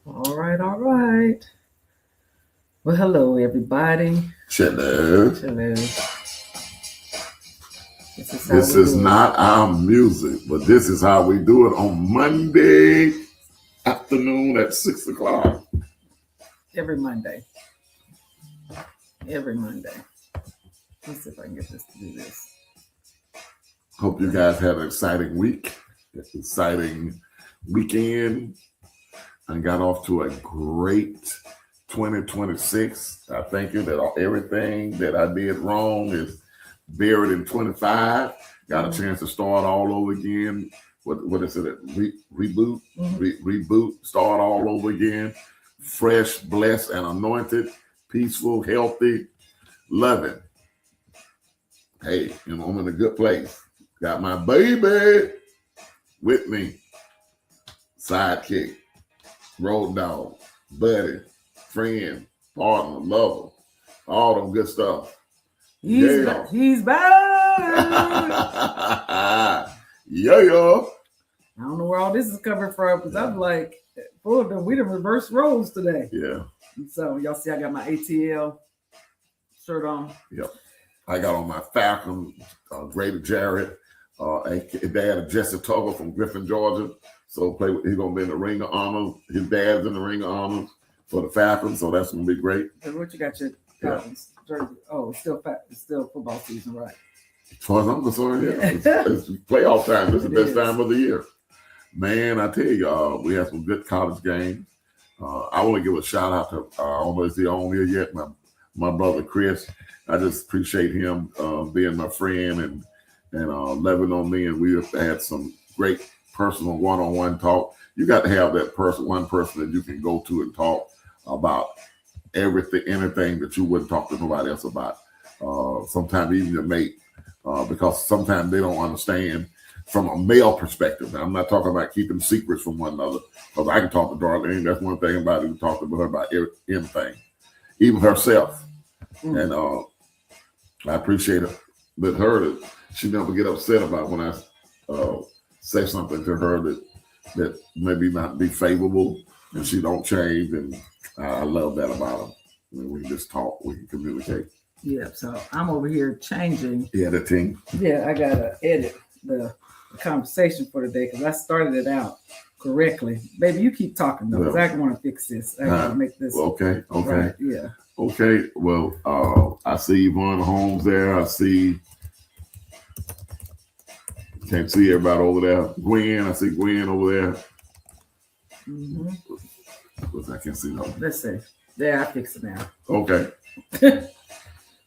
All right, all right. Well, hello, everybody. Hello. Hello. This is how This we is do it not our music, but this is how we do it on Monday afternoon at 6 o'clock. every Monday. Every Monday. Let's see if I can get this to do this. Hope you guys had an exciting week, exciting weekend, and got off to a great 2026. I thank you that everything that I did wrong is buried in 25. Got a chance to start all over again. What is it? Reboot, reboot, start all over again. Fresh, blessed, and anointed, peaceful, healthy, loving. Hey, I'm in a good place. Got my baby with me. Sidekick, road dog, buddy, friend, partner, lover, all them good stuff. He's back. Yeah. I don't know where all this is coming from because I'm like, we done reverse roles today. Yeah. So y'all see, I got my ATL shirt on. Yep. I got on my Falcon, Greater Jared, dad of Jesse Tuggle from Griffin, Georgia. So he's gonna be in the Ring of Honor. His dad's in the Ring of Honor for the Falcons, so that's gonna be great. What you got your Falcons jersey? Oh, it's still football season, right? As far as I'm concerned, it's playoff time. This is the best time of the year. Man, I tell you, we had some good college games. I want to give a shout out to, I don't know if he's on here yet, my brother Chris. I just appreciate him being my friend and loving on me. And we have had some great personal one-on-one talk. You got to have that one person that you can go to and talk about anything that you wouldn't talk to nobody else about. Sometimes even your mate, because sometimes they don't understand from a male perspective. Now, I'm not talking about keeping secrets from one another, because I can talk to Darlene. That's one thing about it. We talk to her about anything, even herself. And I appreciate it with her that she never get upset about when I say something to her that maybe not be favorable, and she don't change. And I love that about her. We can just talk. We can communicate. Yeah, so I'm over here changing. Editing. Yeah, I gotta edit the conversation for today because I started it out correctly. Baby, you keep talking though, because I want to fix this. I gotta make this. Okay. Right, yeah. Okay. Well, I see Yvonne Holmes there. I see. Can't see everybody over there. Gwen, I see Gwen over there. I can't see no. Let's see. There, I fix it now. Okay.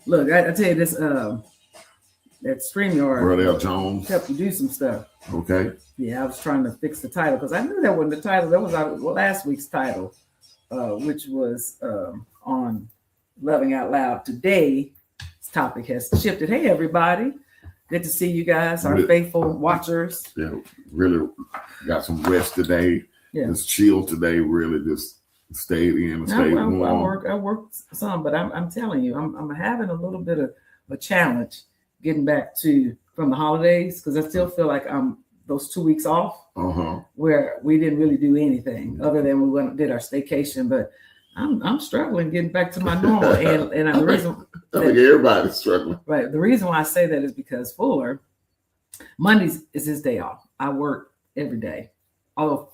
Look, I tell you this. That StreamYard. Burdell Jones helped you do some stuff. Okay. Yeah, I was trying to fix the title because I knew that wasn't the title. That was our last week's title, which was on Loving Out Loud. Today's topic has shifted. Hey, everybody. Good to see you guys, our faithful watchers. Yeah, really got some rest today. Yeah. Just chill today, really just stayed in and stayed warm. I worked some, but I'm telling you, I'm having a little bit of a challenge getting back from the holidays because I still feel like I'm those 2 weeks off where we didn't really do anything other than we went and did our staycation. But I'm struggling getting back to my normal, and the reason I think everybody's struggling. Right. The reason why I say that is because Fuller Mondays is his day off. I work every day, although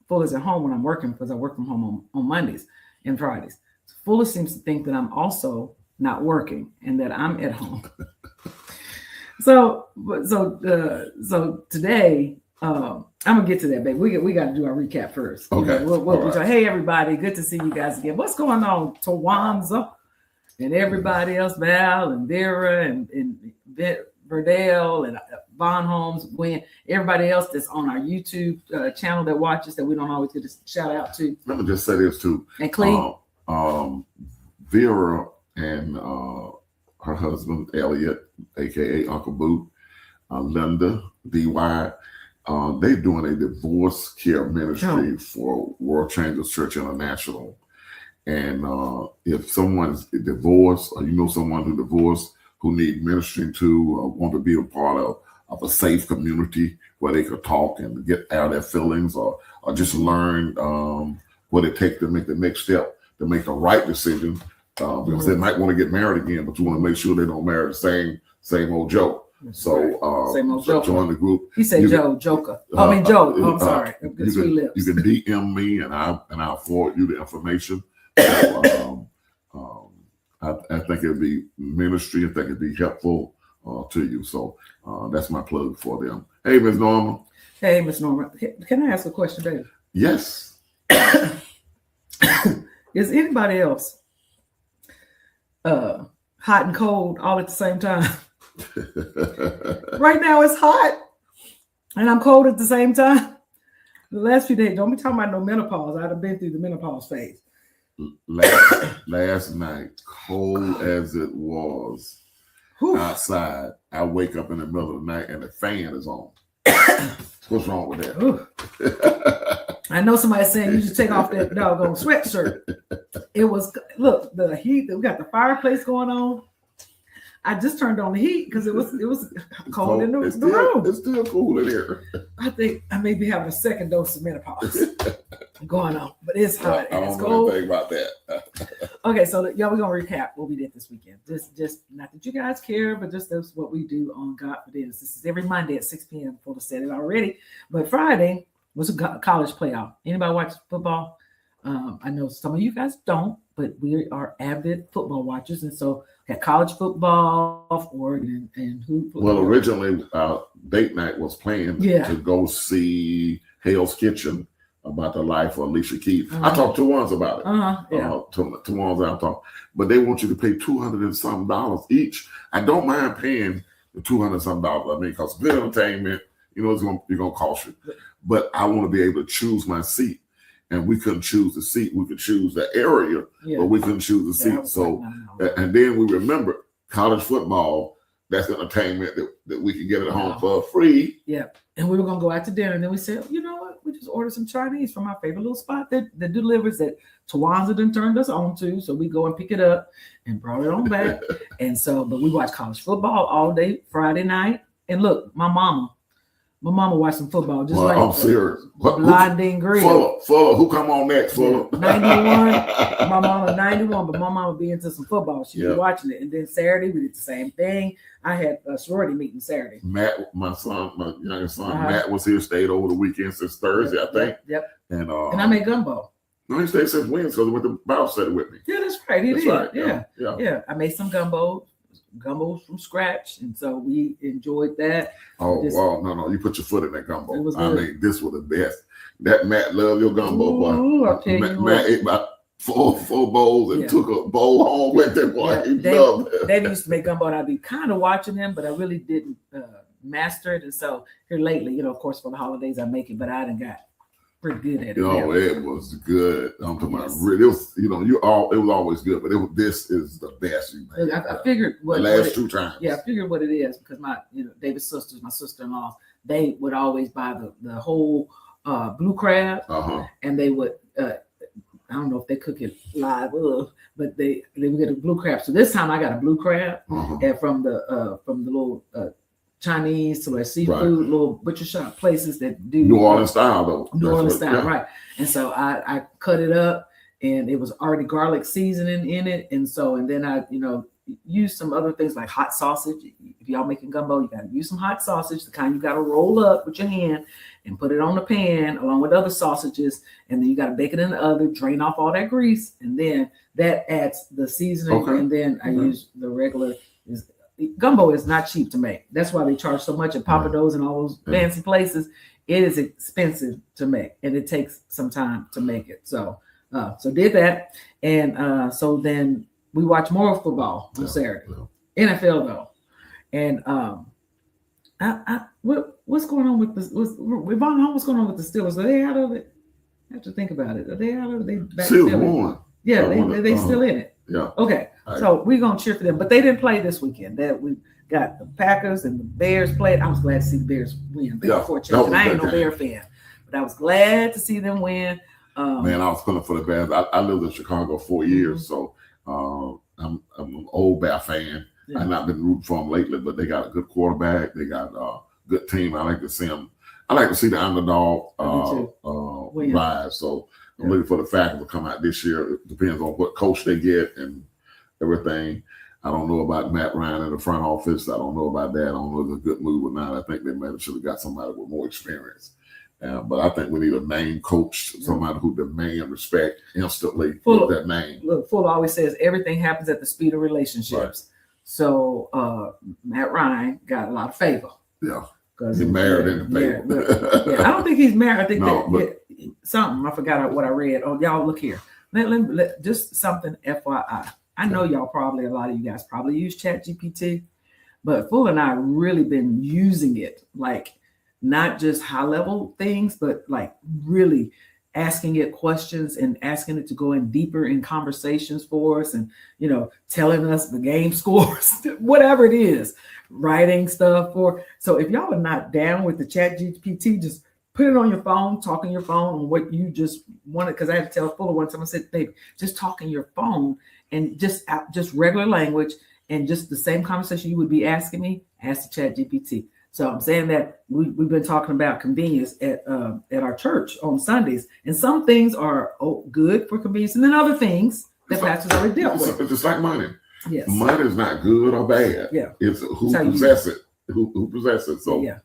Fuller's at home when I'm working because I work from home on Mondays and Fridays. So Fuller seems to think that I'm also not working and that I'm at home. So today, I'm gonna get to that, baby. We got to do our recap first. Okay. We'll hey everybody, good to see you guys again. What's going on, Tawanza and everybody else, Val and Vera and Verdale and Von Holmes, Gwen, everybody else that's on our YouTube channel that watches that we don't always get a shout out to. Let me just say this too. And Clee, Vera and her husband Elliot, aka Uncle Boo, Linda DY, they're doing a divorce care ministry for World Changers Church International. And if someone's divorced or you know someone who divorced who need ministering to or want to be a part of a safe community where they could talk and get out their feelings or just learn what it takes to make the next step, to make the right decision. Because they might want to get married again, but you want to make sure they don't marry the same old Joe. So same old Joker. Join the group. He said Joker. I mean Joe. I'm sorry. You can DM me and I'll forward you the information. So, I think it'd be ministry. I think it'd be helpful to you. So that's my plug for them. Hey, Ms. Norma. Hey, Ms. Norma. Can I ask a question, baby? Yes. Is anybody else hot and cold all at the same time? Right now it's hot and I'm cold at the same time. The last few days, don't be talking about no menopause. I've been through the menopause phase. Last night, cold as it was outside, I wake up in the middle of the night and the fan is on. What's wrong with that? I know somebody's saying you should take off that doggone sweatshirt. It was, look, the heat, we got the fireplace going on. I just turned on the heat because it was cold in the room. It's still cool in here. I think I may be having a second dose of menopause going on, but it's hot and it's cold. Think about that. Okay, so y'all, we're gonna recap what we did this weekend. Just not that you guys care, but just that's what we do on God for This. This is every Monday at 6 p.m. Full said it already, but Friday was a college playoff. Anybody watch football? I know some of you guys don't, but we are avid football watchers, and so had college football, Oregon, and who? Well, originally, date night was planned to go see Hell's Kitchen about the life of Alicia Keys. I talked to ones about it. To ones I talked, but they want you to pay $200 and some each. I don't mind paying the $200 and some. I mean, because good entertainment, it's gonna cost you. But I want to be able to choose my seat. And we couldn't choose the seat. We could choose the area, but we couldn't choose the seat. So, and then we remember college football. That's entertainment that we can get at home for free. Yeah, and we were gonna go out to dinner, and then we said, you know what? We just ordered some Chinese from our favorite little spot that delivers that Tawanza done turned us on to. So we go and pick it up and brought it on back. And so, but we watched college football all day Friday night. And look, my mama watched some football. Just like I'm serious. Blondine Grill. Fuller, who come on next? Fuller. 91. My mama 91, but my mama be into some football. She was watching it. And then Saturday we did the same thing. I had a sorority meeting Saturday. Matt, my youngest son, Matt was here, stayed over the weekend since Thursday, I think. Yep. And I made gumbo. No, he stayed since Wednesday because he went to Bible study with me. Yeah, that's right. He did. Right. Yeah. I made some gumbo from scratch, and so we enjoyed that. Wow, no, you put your foot in that gumbo. I mean, this was the best. That Matt loved your gumbo, boy. I'll tell you Matt ate about four bowls and took a bowl home with him. Boy, David used to make gumbo, and I'd be kind of watching him, but I really didn't master it. And so here lately, of course, for the holidays I make it, but I done got pretty good at it. It was good. I'm talking about really. It was, it was always good, but this is the best you made. I figured the last two times. Yeah, I figured what it is because my, David's sisters, my sister-in-law, they would always buy the whole blue crab, and they would. I don't know if they cook it live, but they would get a blue crab. So this time I got a blue crab, and from the little Chinese to like seafood, little butcher shop places that do New Orleans style though. New Orleans style, right? And so I cut it up, and it was already garlic seasoning in it, and then I use some other things like hot sausage. If y'all making gumbo, you gotta use some hot sausage, the kind you gotta roll up with your hand and put it on the pan along with other sausages, and then you gotta bake it in the oven, drain off all that grease, and then that adds the seasoning. And then I use the regular. Gumbo is not cheap to make. That's why they charge so much at Papa Do's and all those fancy places. It is expensive to make, and it takes some time to make it. So did that, and so then we watch more football on Saturday. NFL though, and what's going on with this? What's going on with the Steelers? Are they out of it? I have to think about it. Are they out of it? They back still won. Yeah, they still in it. Yeah. Okay. So we're gonna cheer for them, but they didn't play this weekend. That we got the Packers and the Bears played. I was glad to see the Bears win. Unfortunately, I ain't no Bear fan, but I was glad to see them win. Man, I was pulling for the Bears. I lived in Chicago 4 years, so I'm an old Bear fan. I've not been rooting for them lately, but they got a good quarterback. They got a good team. I like to see them I like to see the underdog Win. rise. So I'm looking for the Falcons to come out this year. It depends on what coach they get and everything. I don't know about Matt Ryan in the front office. I don't know about that. I don't know if it's a good move or not. I think they maybe should have got somebody with more experience. But I think we need a name coach, somebody who demand respect instantly with that name. Look, Fuller always says everything happens at the speed of relationships. Right. So Matt Ryan got a lot of favor. Yeah. Because he's married in the paper. I don't think he's married. I think something. I forgot what I read. Oh, y'all look here. Let just something FYI. I know y'all probably, a lot of you guys probably use ChatGPT, but Fuller and I have really been using it, like not just high level things, but like really asking it questions and asking it to go in deeper in conversations for us, and telling us the game scores, whatever it is, writing stuff for. So if y'all are not down with the ChatGPT, just put it on your phone, talk on your phone on what you just wanted. Because I had to tell Fuller one time, I said, baby, just talk on your phone and just regular language and just the same conversation you would be asking me, ask the ChatGPT. So I'm saying that we've been talking about convenience at our church on Sundays, and some things are good for convenience, and then other things that pastors already dealt with. It's just like money. Yes, money is not good or bad. Yeah, it's who possesses it. Who possesses it? So yeah.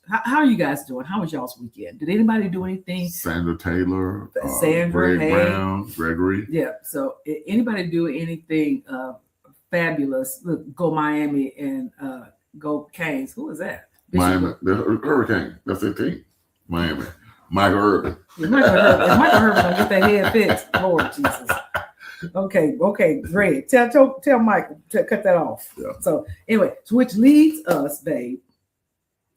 How are you guys doing? How was y'all's weekend? Did anybody do anything? Sandra Taylor, Sandra, Greg Brown, Gregory. Yeah. So anybody do anything fabulous? Look, go Miami and go Canes. Who is that? Miami, the Hurricane. That's their team. Miami. Michael Irvin. Yeah, Michael Irvin gonna get that head fixed. Lord Jesus. Okay, great. Tell Michael to cut that off. Yeah. So anyway, which leads us, babe.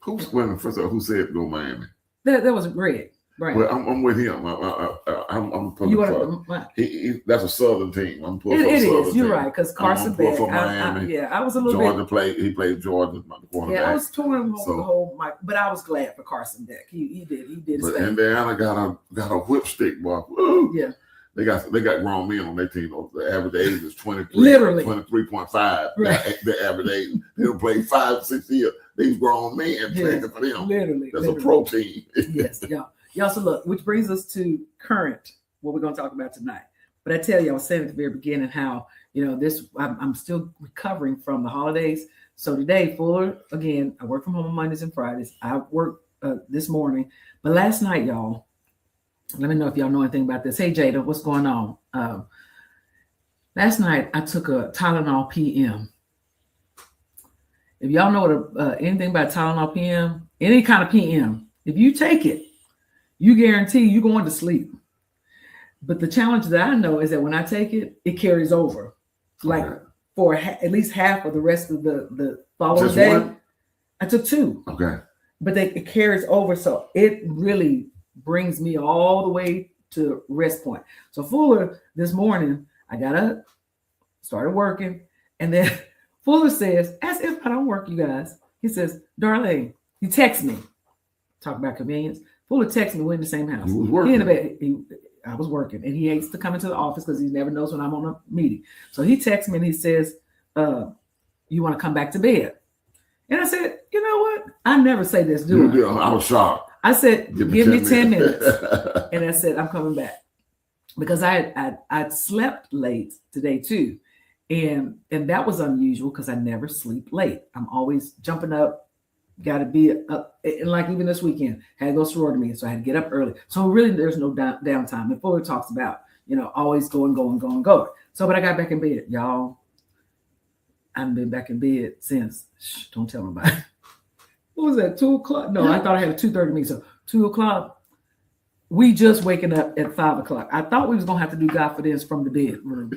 First of all, who said go Miami? That was Greg. Right. Well, I'm with him. I'm pulling that's a Southern team. I'm pulling. It is. You're right, because Carson Beck. I was a little bit. He played Georgia. Yeah, I was torn the whole mic, but I was glad for Carson Beck. He did his thing. Indiana got a whipstick, boy. Woo! Yeah. They got grown men on their team. The average age is 23, literally 23.5. Right. The average age. They don't play 5-6 years. These grown men playing for them. Literally. That's a pro team. Yes, y'all. So look, which brings us to current, what we're going to talk about tonight. But I tell you, I was saying at the very beginning how, I'm still recovering from the holidays. So today, Fuller, again, I work from home on Mondays and Fridays. I worked this morning. But last night, y'all, let me know if y'all know anything about this. Hey, Jada, what's going on? Last night, I took a Tylenol PM. If y'all know anything about Tylenol PM, any kind of PM, if you take it, you guarantee you're going to sleep. But the challenge that I know is that when I take it, it carries over. Like for at least half of the rest of the following day. One? I took 2. Okay. But it carries over. So it really brings me all the way to rest point. So Fuller, this morning, I got up, started working. And then Fuller says, as if I don't work, you guys, he says, Darlene, he texts me. Talk about convenience. Fuller texted me, we're in the same house. He was working. He in the bed. I was working, and he hates to come into the office because he never knows when I'm on a meeting. So he texts me and he says, you want to come back to bed? And I said, you know what? I never say this, do I? I was shocked. I said, give me 10 minutes. And I said, I'm coming back. Because I'd slept late today too. And that was unusual because I never sleep late. I'm always jumping up. Got to be up, and like even this weekend, had to go sorority meeting, so I had to get up early. So really, there's no downtime. And Fuller talks about, always going. So, but I got back in bed, y'all. I haven't been back in bed since. Don't tell nobody. What was that? 2:00? No, I thought I had a 2:30 meeting. So 2:00. We just waking up at 5:00. I thought we was gonna have to do Godfidence from the bedroom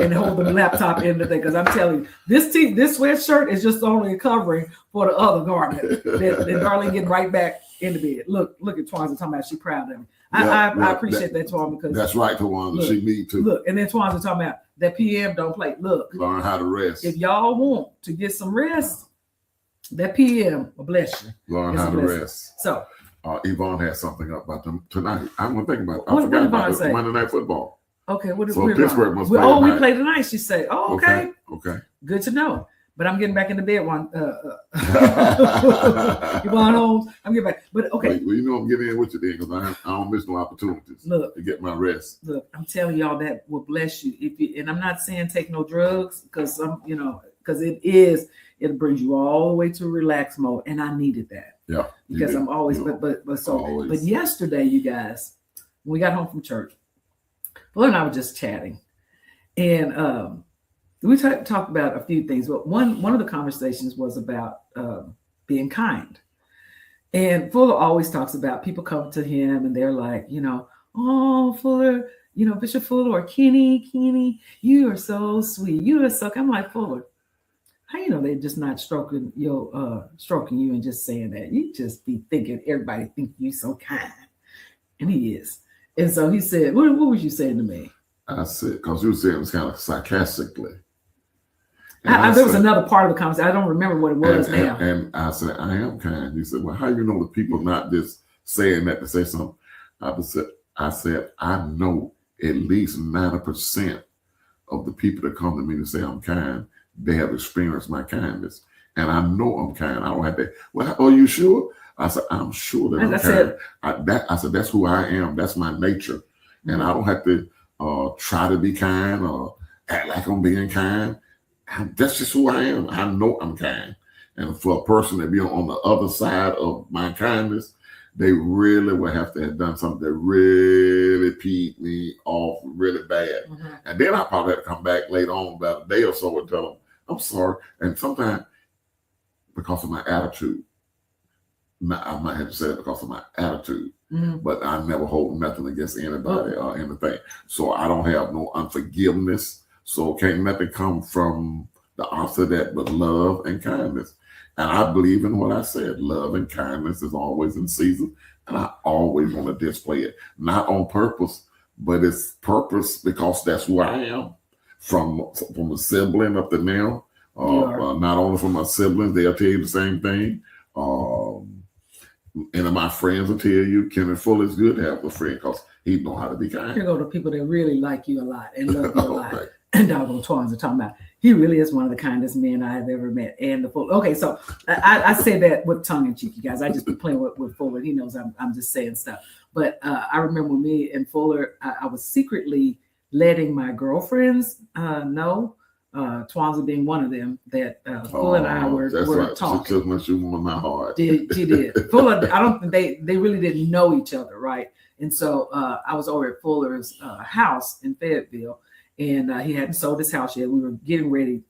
and hold the laptop in the thing. Because I'm telling you, this sweatshirt is just only a covering for the other garment. That Darlene getting right back in the bed. Look at Twanza talking about she proud of me. I appreciate that, Twanza, because that's right, Twanza. She need to look. And then Twanza talking about that PM don't play. Look, learn how to rest. If y'all want to get some rest, that PM will bless you. Learn how to rest. So. Yvonne has something up about them tonight. I'm gonna think about it. I forgot about the Monday Night Football. Okay, what is so Pittsburgh must play we play tonight. She said, "Oh, okay, okay, good to know." but I'm getting back into bed one. You want home? I'm getting back. But okay. Well, you know I'm getting in with you then because I don't miss no opportunities to get my rest. Look, I'm telling y'all that will bless you. And I'm not saying take no drugs because because it brings you all the way to relax mode, and I needed that. Yeah. Because I'm always but yesterday, you guys, when we got home from church, Fuller and I were just chatting, and we talked about a few things. But one of the conversations was about being kind. And Fuller always talks about people come to him and they're like, oh, Fuller, Bishop Fuller or Kenny, you are so sweet. You are so. I'm like, Fuller, how they're just not stroking you and just saying that? You just be thinking everybody think you so kind, and he is. And so he said, "What was you saying to me?" I said, because you were saying it was kind of sarcastically. There was another part of the conversation. I don't remember what it was now. And I said, I am kind. He said, well, how you know the people not just saying that to say something? I said, I know at least 90% of the people that come to me to say I'm kind, they have experienced my kindness. And I know I'm kind. I don't have to, well, are you sure? I said, I'm sure that I'm kind. I said, that's who I am. That's my nature. And I don't have to try to be kind or act like I'm being kind. That's just who I am. I know I'm kind. And for a person to be on the other side of my kindness, they really would have to have done something that really peed me off really bad. Mm-hmm. And then I probably have to come back later on about a day or so and tell them, I'm sorry. And sometimes because of my attitude, I might have to say it because of my attitude, but I never hold nothing against anybody or anything. So I don't have no unforgiveness. So can't nothing come from the opposite of that but love and kindness. And I believe in what I said. Love and kindness is always in season. And I always want to display it. Not on purpose, but it's purpose because that's who I am. From a sibling up to now. Not only from my siblings, they'll tell you the same thing. And my friends will tell you, Kenneth Fuller is good to have a friend because he know how to be kind. Here go the people that really like you a lot and love you a lot. Right. And doggone Twins are talking about, he really is one of the kindest men I have ever met. And the Fuller. Okay, so I say that with tongue in cheek, you guys. I just be playing with Fuller. He knows I'm just saying stuff. But I remember me and Fuller, I was secretly letting my girlfriends know, Twanza being one of them, that Fuller and I were talking. She took my shoe on my heart. She did. Fuller, I don't think they really didn't know each other, right? And so I was over at Fuller's house in Fayetteville. And he hadn't sold his house yet. We were getting ready.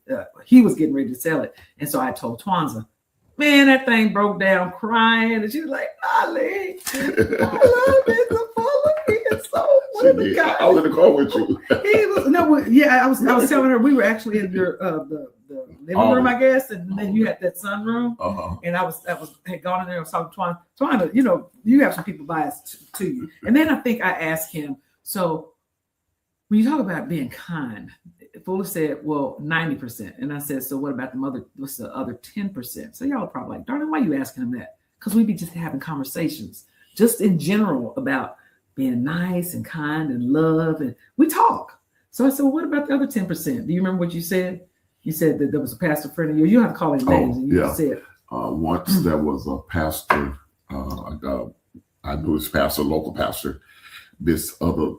He was getting ready to sell it. And so I told Twanza, man, that thing broke down crying. And she was like, Ali, I love Mr. Fuller. He is so wonderful. I was in the car with you. I was telling her we were actually in your the living room, I guess, and then you had that sunroom. And I had gone in there and was talking to Twanza, you have some people biased to you. And then I think I asked him, so when you talk about being kind, Fuller said, well, 90%. And I said, so what about what's the other 10%? So y'all are probably like, darling, why are you asking him that? Because we be just having conversations, just in general, about being nice and kind and love. And we talk. So I said, well, what about the other 10%? Do you remember what you said? You said that there was a pastor friend of yours. You don't have to call him names. And you said. Once there was a pastor, I knew this pastor, local pastor, this other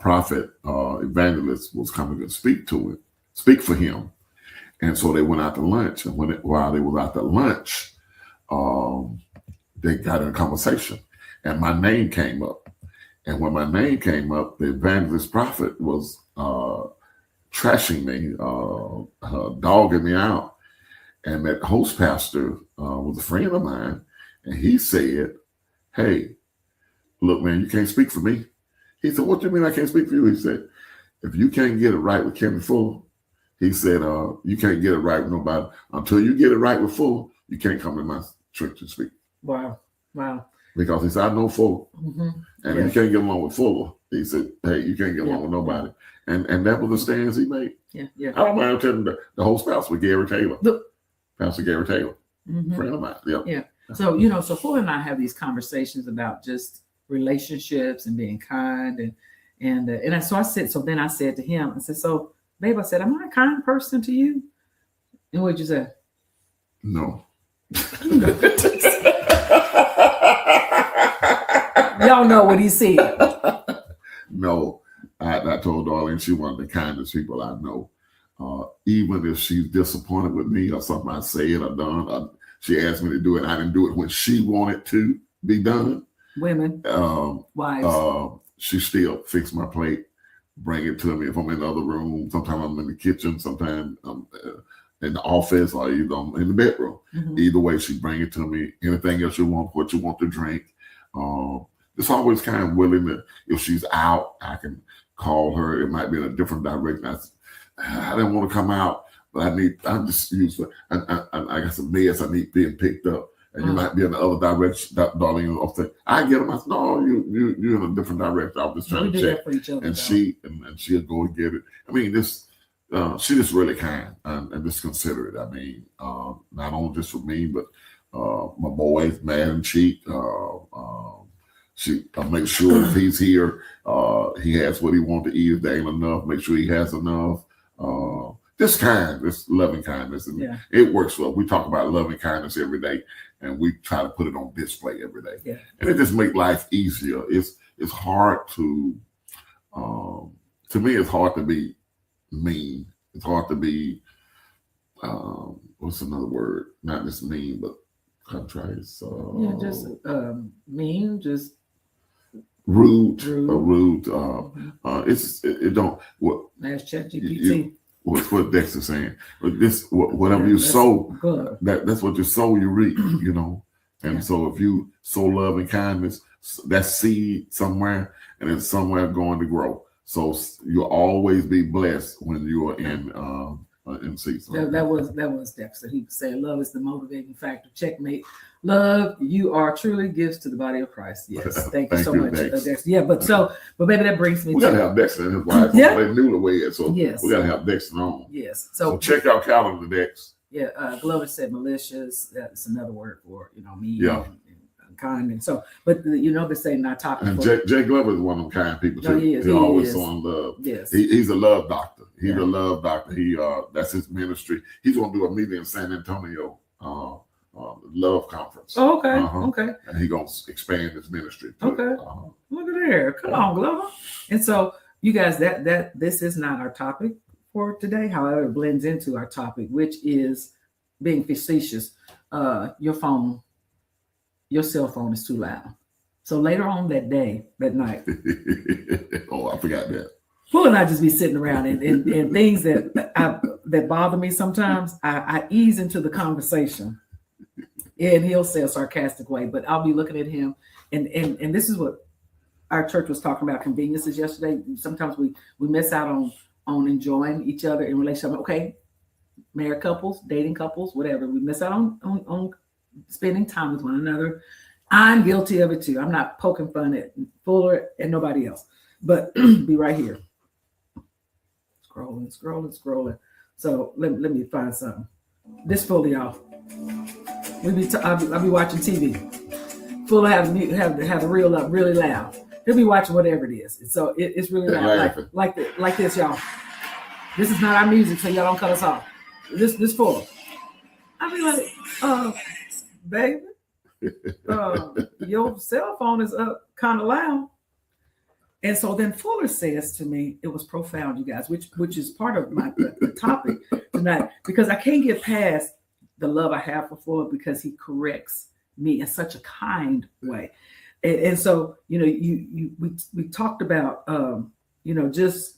prophet, evangelist was coming to speak for him. And so they went out to lunch. And while they were out to lunch, they got in a conversation. And my name came up. And when my name came up, the evangelist prophet was trashing me, dogging me out. And that host pastor was a friend of mine. And he said, hey, look, man, you can't speak for me. He said, what do you mean I can't speak for you? He said, if you can't get it right with Kenneth Fuller, he said, you can't get it right with nobody. Until you get it right with Fuller, you can't come to my church and speak. Wow. Because he said, I know Fuller. Mm-hmm. And if you can't get along with Fuller, he said, hey, you can't get along with nobody. And that was the stance he made. Yeah. I don't mind telling the whole spouse with Gary Taylor. Pastor Gary Taylor, friend of mine. Yeah. So, so Fuller and I have these conversations about just relationships and being kind and then I said to him, I said, so babe, I said, am I a kind person to you? And what'd you say? No. Y'all know what he said. No, I told Darlene she one of the kindest people I know. Even if she's disappointed with me or something I said or done, she asked me to do it. I didn't do it when she wanted to be done. Women, wives. She still fix my plate, bring it to me if I'm in the other room. Sometimes I'm in the kitchen, sometimes I'm in the office, or either I'm in the bedroom. Mm-hmm. Either way, she bring it to me. Anything else you want, what you want to drink. It's always kind of willing to, if she's out, I can call her. It might be in a different direction. I didn't want to come out, but I'm just used to, I got some meds I need being picked up. And you might be in the other direction, darling. I get them. I said, no, you're in a different direction. I was just trying to check. For each other, and she'll go and get it. I mean, she just really kind and just considerate. I mean, not only just for me, but my boys, mad and cheek. She make sure if he's here, he has what he wants to eat. If there ain't enough, make sure he has enough. This loving kindness, and it works well. We talk about loving kindness every day, and we try to put it on display every day. Yeah. And it just makes life easier. It's hard to me. It's hard to be mean. It's hard to be what's another word? Not just mean, but contrite. Just mean, just rude. It don't. What? That's ChatGPT. What Dexter's saying. Whatever you sow, that's what you sow, you reap. You know. And so if you sow love and kindness, that's seed somewhere, and it's somewhere going to grow. So you'll always be blessed when you are in season. That was Dexter. He was saying love is the motivating factor. Checkmate. Love, you are truly gifts to the body of Christ. Yes, thank you so much, Dexter. Yeah, but maybe that brings me. We gotta have Dexter and his wife. They newlywed, so we gotta have Dexter on. Yes. So check out calendar, Dex. Yeah, Glover said malicious. That's another word for mean. Yeah. And kind, and so, but they say not talking. And Jay Glover is one of them kind people too. He is. He's always showing love. Yes, he's a love doctor. He's a love doctor. He that's his ministry. He's gonna do a meeting in San Antonio. Love conference. Oh, okay. Okay. And he's gonna expand his ministry. Okay. Look at there. Come on, Glover. And so, you guys, that this is not our topic for today. However, it blends into our topic, which is being facetious. Your cell phone is too loud. So later on that night. Oh, I forgot that. Fool and I just be sitting around and things that bother me sometimes, I ease into the conversation. And he'll say a sarcastic way, but I'll be looking at him. And this is what our church was talking about, conveniences yesterday. Sometimes we miss out on enjoying each other in relationship. Okay, married couples, dating couples, whatever. We miss out on spending time with one another. I'm guilty of it too. I'm not poking fun at Fuller and nobody else, but be right here. Scrolling. So let me find something. This Fuller, y'all. I'll be watching TV. Fuller have the reel up really loud. He'll be watching whatever it is. So it's really loud, like this, y'all. This is not our music, so y'all don't cut us off. This Fuller. I'll be like, baby, your cell phone is up kind of loud. And so then Fuller says to me, it was profound, you guys, which is part of the topic tonight, because I can't get past the love I have for Fuller because he corrects me in such a kind way. And so, we talked about, just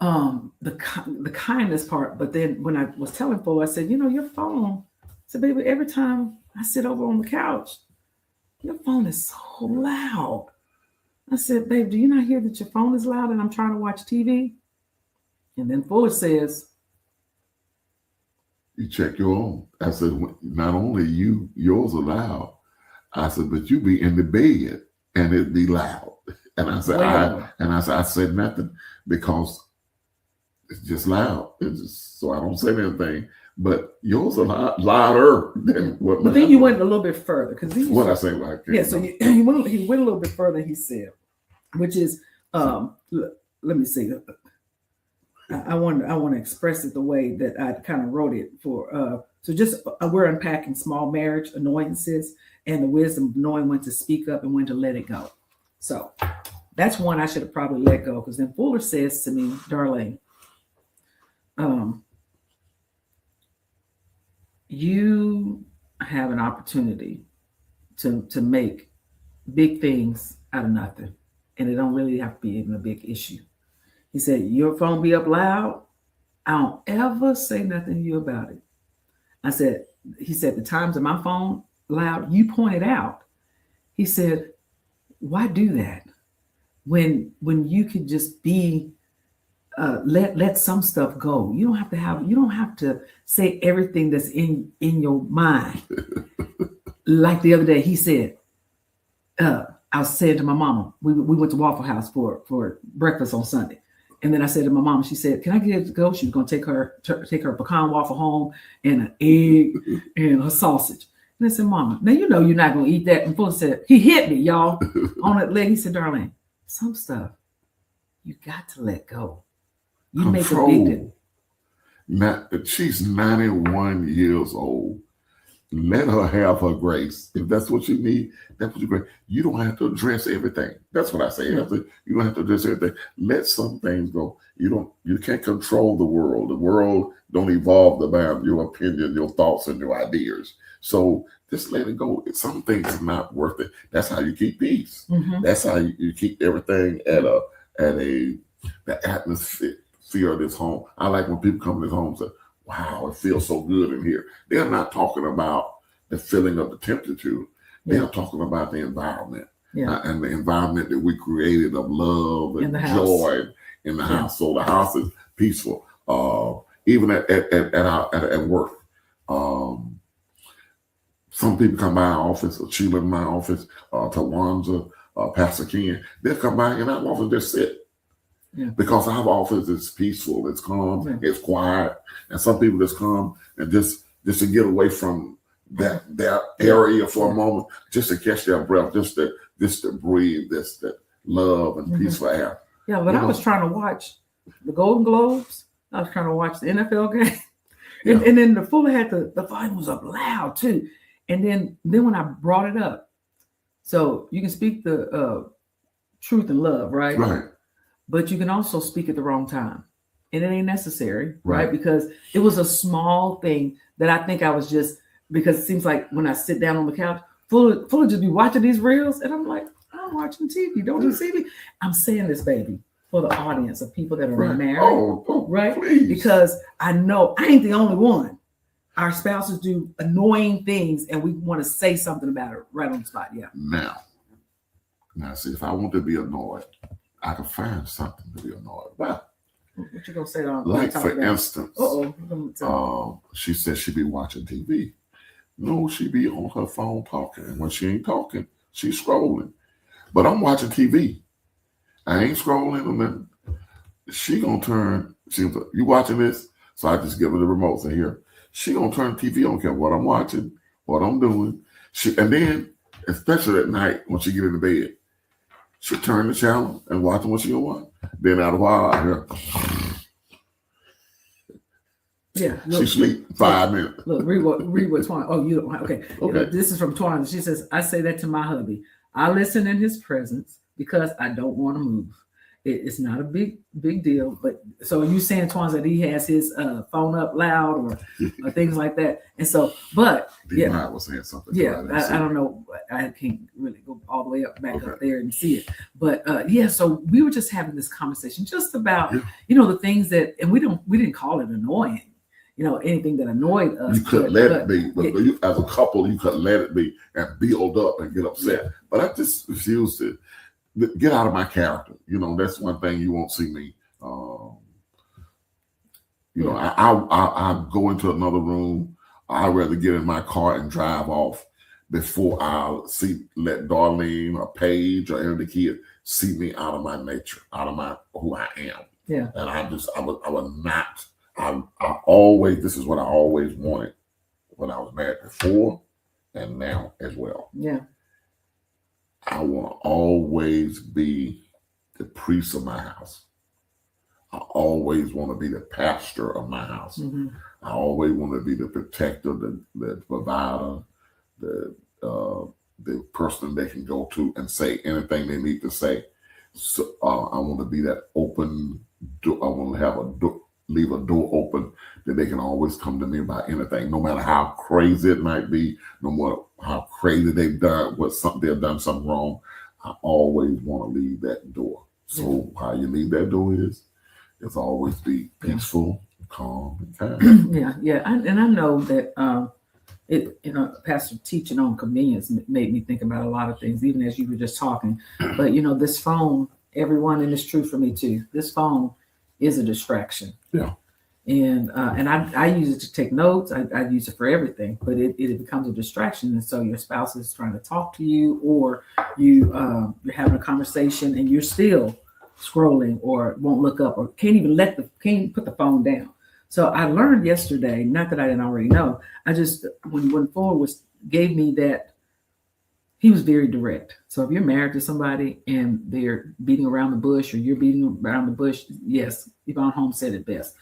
the kindness part. But then when I was telling Fuller, I said, your phone, I said, baby, every time I sit over on the couch, your phone is so loud. I said, babe, do you not hear that your phone is loud and I'm trying to watch TV? And then Fuller says, you check your own. I said, not only yours are loud. I said, but you be in the bed and it'd be loud. And I said, I said nothing because it's just loud. So I don't say anything. But yours are louder than what. But then you went a little bit further because what I say, like so he went a little bit further. He said, which is, let me see. I want to express it the way that I kind of wrote it for. So just we're unpacking small marriage annoyances and the wisdom of knowing when to speak up and when to let it go. So that's one I should have probably let go, because then Fuller says to me, Darlene, you have an opportunity to make big things out of nothing, and it don't really have to be even a big issue. He said, your phone be up loud, I don't ever say nothing to you about it. He said, the times that my phone loud, you pointed out. He said, why do that when you could just be let some stuff go. You don't have to say everything that's in your mind. Like the other day, he said, I was saying to my mama, we went to Waffle House for breakfast on Sunday. And then I said to my mom, she said, can I get it to go? She was going to take her pecan waffle home and an egg and a sausage. And I said, Mama, now you know you're not going to eat that. And Fuller said, he hit me, y'all, on that leg. He said, Darlene, some stuff you got to let go. You Control. Make a big deal. She's 91 years old. Let her have her grace. If that's what you need, that's what you need. You don't have to address everything. That's what I say. Yeah. You don't have to address everything. Let some things go. You can't control the world. The world don't evolve around your opinion, your thoughts, and your ideas. So just let it go. Some things are not worth it. That's how you keep peace. Mm-hmm. That's how you keep everything at the atmosphere of this home. I like when people come to this home and say, wow, it feels so good in here. They're not talking about the feeling of the temperature. They're talking about the environment. And the environment that we created of love and joy in the house. So the house is peaceful. Even at work. Some people come by our office, or Sheila in my office, Tawanza, Pastor Ken, they'll come by in our office, just sit. Yeah. Because our office is peaceful, it's calm, it's quiet, and some people just come and just to get away from that area for a moment, just to catch their breath, just to breathe this love and peaceful air. Yeah, but I was trying to watch the Golden Globes. I was trying to watch the NFL game, and then the Fuller had the volume was up loud too, and then when I brought it up, so you can speak the truth and love, right? Right. But you can also speak at the wrong time. And it ain't necessary, right? Because it was a small thing that I think I was because it seems like when I sit down on the couch, Fuller just be watching these reels. And I'm like, I'm watching TV. Don't you see me? I'm saying this, baby, for the audience of people that are married. Right? Please. Because I know I ain't the only one. Our spouses do annoying things and we want to say something about it right on the spot. Yeah. Now see, if I want to be annoyed, I can find something to be annoyed about. What you gonna say? Like for instance, she said she be watching TV. No, she be on her phone talking. And when she ain't talking, she's scrolling. But I'm watching TV. I ain't scrolling or nothing. She gonna turn. She's like, you watching this? So I just give her the remote and here. She gonna turn TV. I don't care what I'm watching, what I'm doing. And then, especially at night when she get in the bed, she turn the channel and watch what she want. Then out of a while, I hear, she sleep 5 minutes. Look, read what Twan. Oh, you don't. Okay. This is from Twan. She says, I say that to my hubby. I listen in his presence because I don't want to move. It's not a big deal. But so you saying, Twan, that he has his phone up loud or things like that. And so, but I was saying something. Yeah, I don't know. I can't really go all the way back up there and see it. But so we were just having this conversation just about the things that, and we didn't call it annoying. Anything that annoyed us. You could let it be, but you, as a couple, you could let it be and build up and get upset. But I just refuse to get out of my character. That's one thing you won't see me. I go into another room. I'd rather get in my car and drive off before I'll let Darlene or Paige or any of the kids see me out of my nature, out of my who I am. Yeah. And I would not. This is what I always wanted when I was married before and now as well. Yeah. I want to always be the priest of my house. I always want to be the pastor of my house. Mm-hmm. I always want to be the protector, the provider, the person they can go to and say anything they need to say. So I want to be that open door. I want to have leave a door open that they can always come to me about anything, no matter how crazy it might be, no matter how crazy they've done they've done something wrong. I always want to leave that door. So how you leave that door is always be peaceful, calm, and kind. Yeah. And I know that Pastor teaching on convenience made me think about a lot of things, even as you were just talking. But this phone, everyone, and it's true for me too. This phone is a distraction. Yeah. And I use it to take notes. I use it for everything, but it becomes a distraction. And so your spouse is trying to talk to you, or you're having a conversation and you're still scrolling, or won't look up, or can't even put the phone down. So I learned yesterday, not that I didn't already know, I just, when Ford gave me that, he was very direct. So if you're married to somebody and they're beating around the bush, or you're beating around the bush, yes, Yvonne Holmes said it best,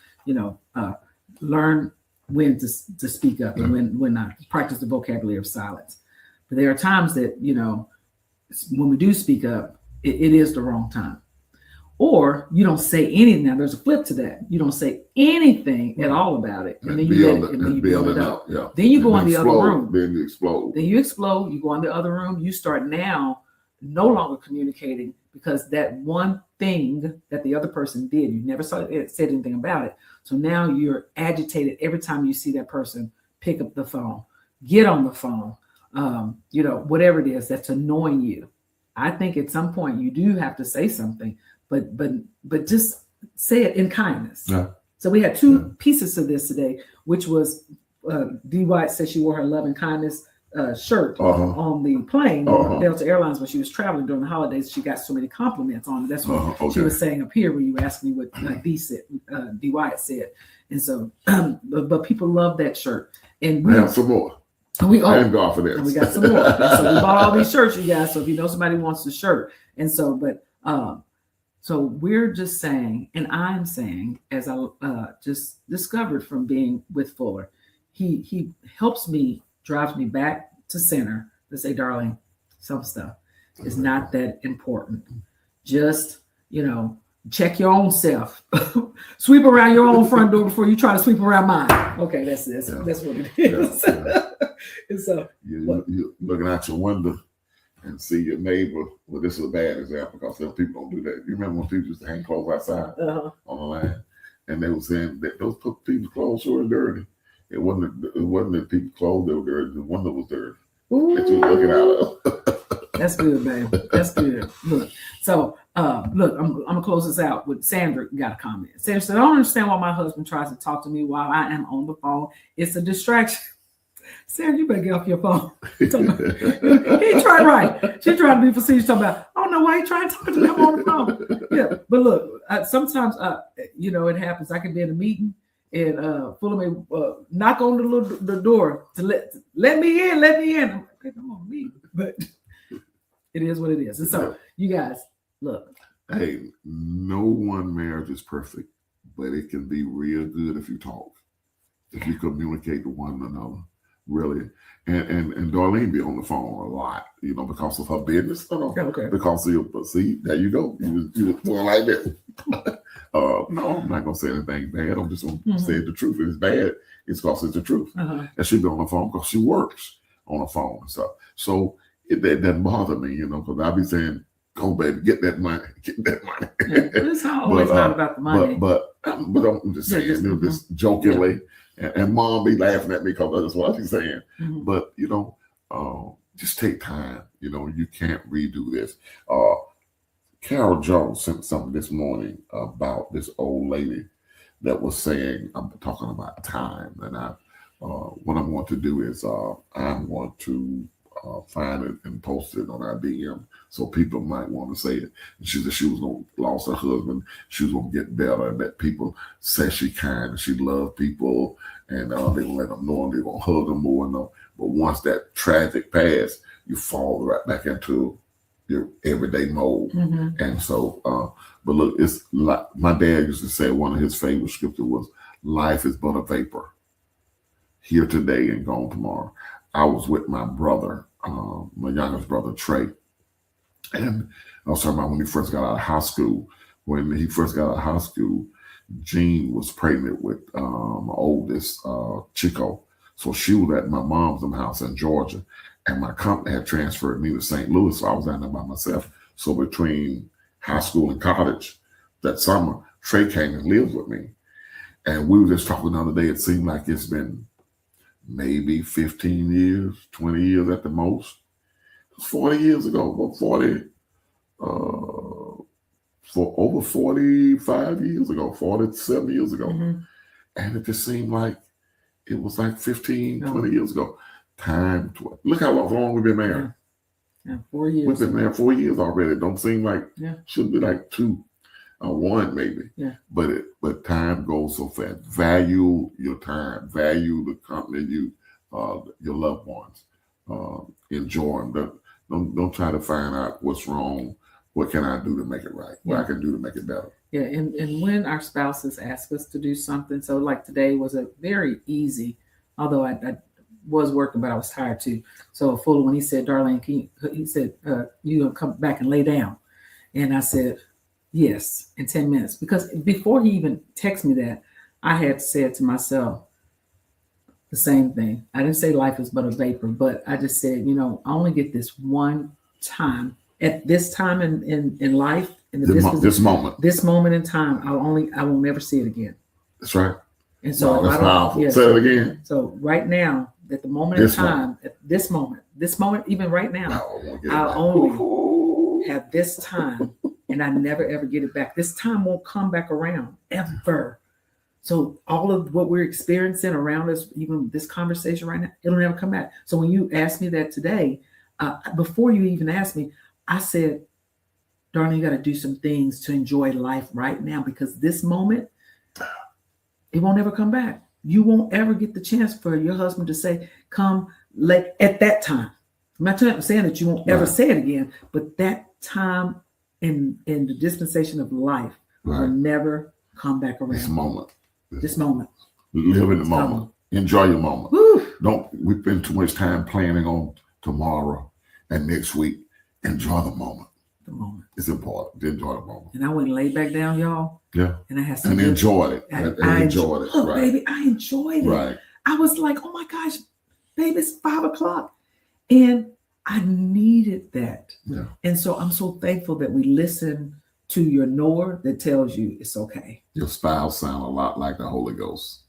learn when to speak up and when not. Practice the vocabulary of silence. But there are times that, when we do speak up, it is the wrong time. Or you don't say anything. Now there's a flip to that. You don't say anything at all about it, and then you build it up. Yeah. Then you go in the other room. Then you explode. You go in the other room. You start now no longer communicating, because that one thing that the other person did, you never said anything about it. So now you're agitated every time you see that person pick up the phone, get on the phone, whatever it is that's annoying you. I think at some point you do have to say something. But just say it in kindness. Yeah. So we had two pieces of this today, which was D. White said she wore her love and kindness shirt on the plane, Delta Airlines, when she was traveling during the holidays. She got so many compliments on it. That's what she was saying up here when you asked me what D. White said. And so, but people love that shirt. And we have some more. Thank God for this. And we got some more. So we bought all these shirts, you guys. So if you know somebody wants the shirt, and so, so we're just saying, and I'm saying, as I just discovered from being with Fuller, he helps me, drives me back to center to say, darling, some stuff is not that important. Just, check your own self. Sweep around your own front door before you try to sweep around mine. Okay, that's what it is. And so you're looking out your window and see your neighbor. Well, this is a bad example because some people don't do that. You remember when people used to hang clothes outside on the line, and they were saying that those people's clothes were dirty. It wasn't the people's clothes that were dirty. The window was dirty. Ooh. That you were looking out of. That's good, baby. That's good. Look, so I'm gonna close this out with Sandra. Got a comment. Sandra said, "I don't understand why my husband tries to talk to me while I am on the phone. It's a distraction." Sandra, you better get off your phone. He tried right. She tried to be facetious, talking about, I don't know why he trying to talk to me. I'm on the phone. Yeah, but look, sometimes, it happens. I can be in a meeting and Fuller may knock on the door to let me in. I'm like, okay, come on, me. But it is what it is. And so, you guys, look. Hey, no one marriage is perfect, but it can be real good if you talk, if you communicate to one another. Really, and Darlene be on the phone a lot, because of her business. Okay. Because there you go. You was doing like that. No, I'm not gonna say anything bad. I'm just gonna say the truth. If it's bad, it's because it's the truth. And she be on the phone because she works on the phone and stuff. So that doesn't bother me, because I be saying, "Go, baby, get that money, get that money." Yeah, it's always not about the money. But I'm just saying, just jokingly. Yeah. And mom be laughing at me because that's what she's saying. Mm-hmm. But, just take time. You can't redo this. Carol Jones sent something this morning about this old lady that was saying, I'm talking about time. And what I'm going to do is I'm going to find it and post it on our DM so people might want to say it. And she said she was going to lose her husband. She was going to get better, and that people say she kind and she loved people, and they're going to let them know, and they're going to hug them more and more. But once that tragic pass, you fall right back into your everyday mode. Mm-hmm. And so, but look, it's like my dad used to say one of his favorite scriptures was, "Life is but a vapor, here today and gone tomorrow." I was with my brother, my youngest brother Trey, and I was talking about when he first got out of high school. When he first got out of high school, Jean was pregnant with my oldest, Chico. So she was at my mom's house in Georgia, and my company had transferred me to St. Louis, so I was down there by myself. So between high school and college that summer, Trey came and lived with me. And we were just talking the other day, it seemed like it's been maybe 15 years, 20 years at the most. It was 40 years ago, about 40, for over 45 years ago, 47 years ago. Mm-hmm. And it just seemed like it was like 15, 20 years ago. Time, look how long we've been married. Yeah, 4 years. We've been married 4 years already. It don't seem like, should be like 2 or 1 maybe. Yeah. But time goes so fast. Value your time. Value the company your loved ones. Enjoy them. Don't try to find out what's wrong. What can I do to make it right? What I can do to make it better. Yeah, and when our spouses ask us to do something, so like today was a very easy, although I was working, but I was tired too. So Fuller, when he said, "Darlene, he said, you gonna come back and lay down?" And I said, yes, in 10 minutes. Because before he even texted me that, I had said to myself the same thing. I didn't say life is but a vapor, but I just said, I only get this one time. At this time in life, in this moment in time, I will never see it again. That's right. And so that's powerful. Yeah, say it again. So right now, at the moment in time, at this moment, even right now, I only have this time, and I never ever get it back. This time won't come back around ever. So all of what we're experiencing around us, even this conversation right now, it'll never come back. So when you asked me that today, before you even asked me, I said, "Darling, you got to do some things to enjoy life right now, because this moment, it won't ever come back. You won't ever get the chance for your husband to say, come like at that time." I'm not saying that you won't ever say it again, but that time in the dispensation of life will never come back around. This moment. Live in the moment. Enjoy your moment. Woo. We spend too much time planning on tomorrow and next week. Enjoy the moment. The moment. It's important to enjoy the moment. And I went and laid back down, y'all. Yeah. And I had some. And enjoyed it. I enjoyed it. Look, baby, I enjoyed it. Right. I was like, oh my gosh, baby, it's 5 o'clock. And I needed that. Yeah. And so I'm so thankful that we listen to your knower that tells you it's okay. Your spouse sound a lot like the Holy Ghost.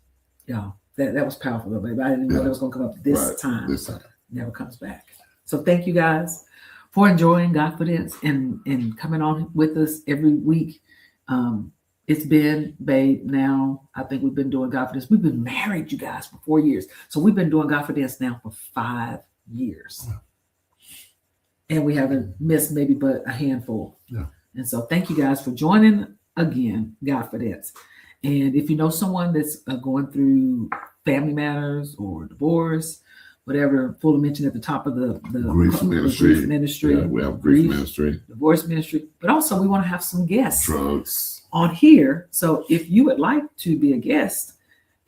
Yeah. That was powerful, though, baby. I didn't know that was going to come up this time. This time. Never comes back. So thank you guys for enjoying Godfidence and coming on with us every week. It's been, babe, now I think we've been doing Godfidence. We've been married, you guys, for 4 years. So we've been doing Godfidence now for 5 years. Yeah. And we haven't missed maybe but a handful. Yeah. And so thank you guys for joining again, Godfidence. And if you know someone that's going through family matters or divorce, whatever Fuller mentioned at the top of the grief ministry. Yeah, we have grief ministry, divorce ministry, but also we want to have some guests drugs on here. So if you would like to be a guest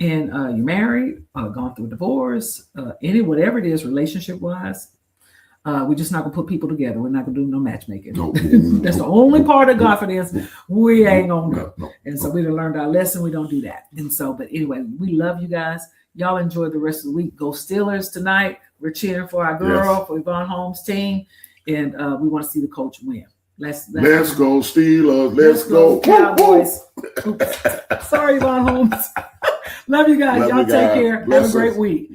and you're married, gone through a divorce, whatever it is, relationship wise, we're just not gonna put people together. We're not gonna do no matchmaking. No. That's the only part of Godfidence we ain't gonna do. No. And so we done learned our lesson. We don't do that. And so, but anyway, we love you guys. Y'all enjoy the rest of the week. Go Steelers tonight. We're cheering for our girl, for Yvonne Holmes' team. And we want to see the coach win. Let's go Steelers. Let's go Cowboys. Sorry, Yvonne Holmes. Love you guys. Y'all take care. Have a great week.